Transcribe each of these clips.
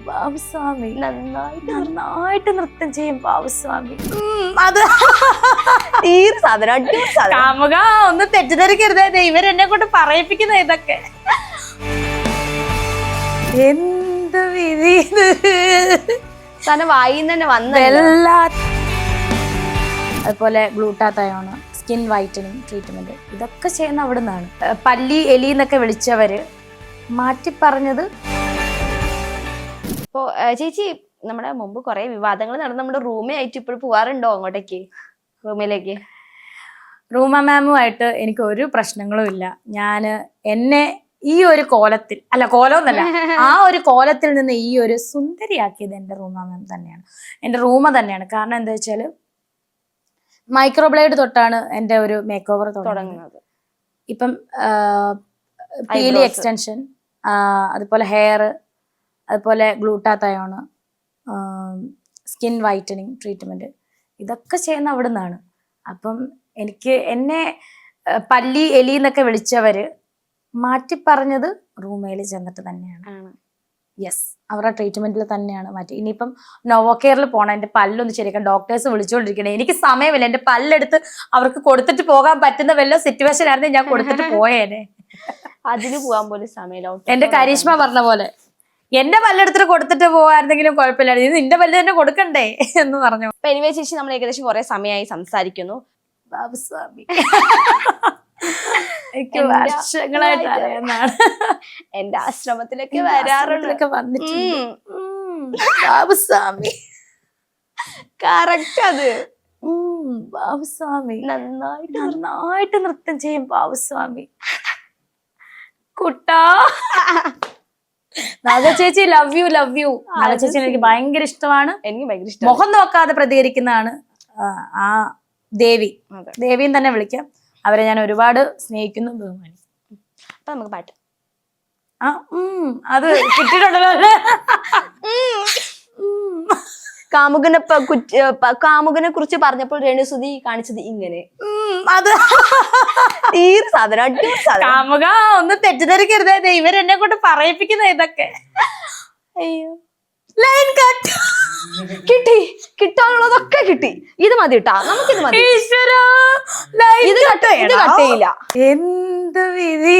ബാബുസ്വാമി നന്നായിട്ട് നൃത്തം ചെയ്യും ബാബുസ്വാമി. അത് കാമുക ഒന്ന് തെറ്റിദ്ധരിക്കരുത്, ഇവരെന്നെ കൊണ്ട് പറയിപ്പിക്കുന്ന ഇതൊക്കെ. എന്ത് വിധി വായിന്ന് വന്ന എല്ലാ. അതുപോലെ ഗ്ലൂട്ടാത്തയോണ്, സ്കിൻ വൈറ്റനിങ് ട്രീറ്റ്മെന്റ്, ഇതൊക്കെ ചെയ്യുന്ന അവിടെ നിന്നാണ്. പല്ലി എലി എന്നൊക്കെ വിളിച്ചവര് മാറ്റി പറഞ്ഞത്. ഇപ്പോ ചേച്ചി നമ്മുടെ മുമ്പ് കുറെ വിവാദങ്ങൾ നടന്ന് നമ്മുടെ റൂമേ ആയിട്ട് ഇപ്പോഴും പോവാറുണ്ടോ അങ്ങോട്ടേക്ക്, റൂമിലേക്ക്? റൂമ മാമുമായിട്ട് എനിക്ക് ഒരു പ്രശ്നങ്ങളും ഇല്ല. ഞാന് എന്നെ ഈ ഒരു കോലത്തിൽ അല്ല, കോലമൊന്നല്ല, ആ ഒരു കോലത്തിൽ നിന്ന് ഈ ഒരു സുന്ദരിയാക്കിയത് എൻ്റെ റൂമ മാം തന്നെയാണ്, എൻ്റെ റൂമ തന്നെയാണ്. കാരണം എന്താ വെച്ചാല് മൈക്രോബ്ലേഡ് തൊട്ടാണ് എൻ്റെ ഒരു മേക്ക് ഓവർ തുടങ്ങുന്നത്. ഇപ്പം പീലി എക്സ്റ്റൻഷൻ, അതുപോലെ ഹെയർ, അതുപോലെ ഗ്ലൂട്ടാത്തയോണ്, സ്കിൻ വൈറ്റനിങ് ട്രീറ്റ്മെന്റ്, ഇതൊക്കെ ചെയ്യുന്ന അവിടെ നിന്നാണ്. അപ്പം എനിക്ക് എന്നെ പല്ലി എലി എന്നൊക്കെ വിളിച്ചവര് മാറ്റി പറഞ്ഞത് റൂമയിൽ ചെന്നിട്ട് തന്നെയാണ്. യെസ്, അവരുടെ ട്രീറ്റ്മെന്റിൽ തന്നെയാണ് മാറ്റി. ഇനിയിപ്പം നോവോക്കെയറിൽ പോകണം, എൻ്റെ പല്ലൊന്ന് ശരിയാക്കാൻ ഡോക്ടേഴ്സ് വിളിച്ചുകൊണ്ടിരിക്കണേ. എനിക്ക് സമയമില്ല, എൻ്റെ പല്ലെടുത്ത് അവർക്ക് കൊടുത്തിട്ട് പോകാൻ പറ്റുന്ന വല്ല സിറ്റുവേഷൻ ആയിരുന്നു ഞാൻ കൊടുത്തിട്ട് പോയേനെ. അതിന് പോകാൻ പോലും സമയമില്ല. എൻ്റെ കരീഷ്മ പറഞ്ഞ പോലെ എന്റെ പല്ലെടുത്തിട്ട് കൊടുത്തിട്ട് പോവായിരുന്നെങ്കിലും കുഴപ്പമില്ലായിരുന്നു, ഇത് നിന്റെ പല്ല് തന്നെ കൊടുക്കണ്ടേ എന്ന് പറഞ്ഞു. അപ്പൊ എനിവേ ചേച്ചി, നമ്മൾ ഏകദേശം കുറെ സമയമായി സംസാരിക്കുന്നു. ബാബുസ്വാമി വർഷങ്ങളായിട്ട് അറിയുന്നതാണ്, എന്റെ ആശ്രമത്തിലൊക്കെ വരാറുള്ളൊക്കെ വന്നിട്ടുണ്ട് ബാബുസ്വാമി. കറക്റ്റ് അത്. ബാബുസ്വാമി നന്നായിട്ട് നൃത്തം ചെയ്യും ബാബുസ്വാമി. കുട്ടാ നാഗ ചേച്ചി, ലവ് യു ലവ് യു. നാഗ ചേച്ചി എനിക്ക് ഭയങ്കര ഇഷ്ടമാണ്. എനിക്ക് ഭയങ്കര ഇഷ്ടം. മുഖം നോക്കാതെ പ്രതികരിക്കുന്നതാണ് ആ ദേവി. ദേവിയും തന്നെ വിളിക്കാം. അവരെ ഞാൻ ഒരുപാട് സ്നേഹിക്കുന്നു, ബഹുമാനിക്കും. അപ്പൊ നമുക്ക് പാട്ട് അത് കിട്ടിയിട്ടുണ്ടല്ലോ. കാമുകനെ കുറിച്ച് പറഞ്ഞപ്പോൾ രേണുസുതി കാണിച്ചത് ഇങ്ങനെ. അത് കാമുക ഒന്ന് തെറ്റിദ്ധരിക്കരുത്, ഇവരെന്നെ കൊണ്ട് പറയിപ്പിക്കുന്ന ഇതൊക്കെ. അയ്യോ, ലൈൻ കട്ട് കിട്ടാനുള്ളതൊക്കെ കിട്ടി. ഇത് മതി കേട്ടാ, നമുക്കിത് മതി. ഇത് കട്ടയില്ല. എന്ത് വിധി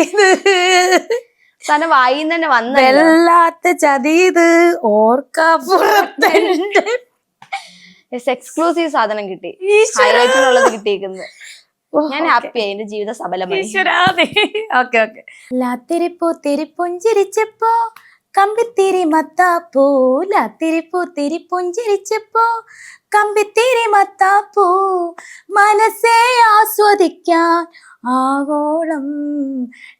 വായിന്ന് വന്ന വല്ലാത്ത ചതീത് ഓർക്കാപ്പുറത്തെ എക്സ്ക്ലൂസീവ് സാധനം കിട്ടി, ഹൈലൈറ്റിനുള്ളത് കിട്ടിയിരിക്കുന്നത്. ഞാൻ ഹാപ്പിയായി, എന്റെ ജീവിതം സഫലമായി. പുഞ്ചിരിച്ചപ്പോ കമ്പിത്തിരി മത്താപ്പൂ, ലാത്തിരിപ്പൂത്തിരി പുഞ്ചിരിച്ചപ്പോ കമ്പിത്തിരി മത്താപ്പൂ, മനസ്സെ ആസ്വദിക്കാൻ ആവോളം,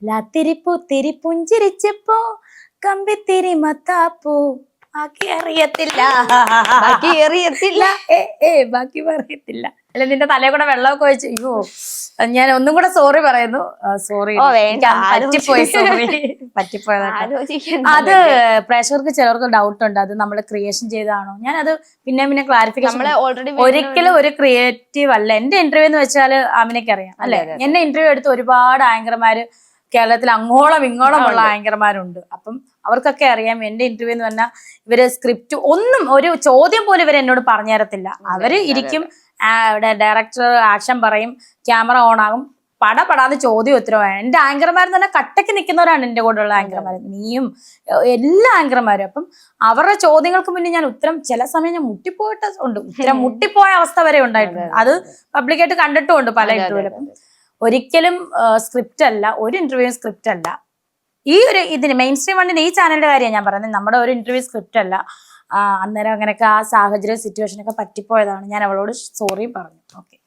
ലാത്തിരിപ്പൂത്തിരി പുഞ്ചിരിച്ചപ്പോ കമ്പിത്തിരി മത്താപ്പൂ. ബാക്കി അറിയത്തില്ല, ബാക്കി പറയത്തില്ല. അല്ല, നിന്റെ തലേ കൂടെ വെള്ളമൊക്കെ ഒഴിച്ച്. അയ്യോ, ഞാൻ ഒന്നും കൂടെ സോറി പറയുന്നു. സോറി, പറ്റിപ്പോയതാണ്. അത് പ്രേക്ഷകർക്ക് ചിലർക്ക് ഡൗട്ട് ഉണ്ട്, അത് നമ്മൾ ക്രിയേഷൻ ചെയ്തതാണോ. ഞാൻ അത് പിന്നെ ക്ലാരിഫിക്കേഷൻ. ഒരിക്കലും ഒരു ക്രിയേറ്റീവ് അല്ല. എന്റെ ഇന്റർവ്യൂ എന്ന് വെച്ചാൽ അമിനയ്ക്ക് അറിയാം അല്ലെ, എന്നെ ഇന്റർവ്യൂ എടുത്ത് ഒരുപാട് ആങ്കർമാര് കേരളത്തിൽ അങ്ങോളം ഇങ്ങോളമുള്ള ആങ്കർമാരുണ്ട്. അപ്പം അവർക്കൊക്കെ അറിയാം എന്റെ ഇന്റർവ്യൂ എന്ന് പറഞ്ഞാൽ ഇവര് സ്ക്രിപ്റ്റ് ഒന്നും, ഒരു ചോദ്യം പോലും ഇവർ എന്നോട് പറഞ്ഞു തരത്തില്ല. അവര് ഇരിക്കും, ഡയറക്ടർ ആക്ഷൻ പറയും, ക്യാമറ ഓൺ ആകും, പടപടാന്ന് ചോദ്യം ഉത്തരവാണ്. എന്റെ ആങ്കർമാരെന്ന് പറഞ്ഞാൽ കട്ടയ്ക്ക് നിൽക്കുന്നവരാണ് എന്റെ കൂടെ ഉള്ള ആങ്കർമാർ, നീയും എല്ലാ ആങ്കർമാരും. അപ്പം അവരുടെ ചോദ്യങ്ങൾക്ക് മുന്നേ ഞാൻ ഉത്തരം ചില സമയം ഞാൻ മുട്ടിപ്പോയിട്ടുണ്ട്, ഉത്തരം മുട്ടിപ്പോയ അവസ്ഥ വരെ ഉണ്ടായിട്ടുണ്ട്. അത് പബ്ലിക്കായിട്ട് കണ്ടിട്ടുമുണ്ട് പല ഇന്റർവ്യൂവിലും. ഒരിക്കലും സ്ക്രിപ്റ്റ് അല്ല, ഒരു ഇന്റർവ്യൂ സ്ക്രിപ്റ്റ് അല്ല. ഈ ഒരു ഇതിന് മെയിൻ സ്ട്രീം വണ്ണിന്റെ ഈ ചാനലിന്റെ കാര്യം ഞാൻ പറയുന്നത്, നമ്മുടെ ഒരു ഇന്റർവ്യൂ സ്ക്രിപ്റ്റ് അല്ല. അന്നേരം അങ്ങനെയൊക്കെ ആ സാഹചര്യം സിറ്റുവേഷനൊക്കെ പറ്റിപ്പോയതാണ്. ഞാൻ അവളോട് സോറി പറഞ്ഞു. ഓക്കെ.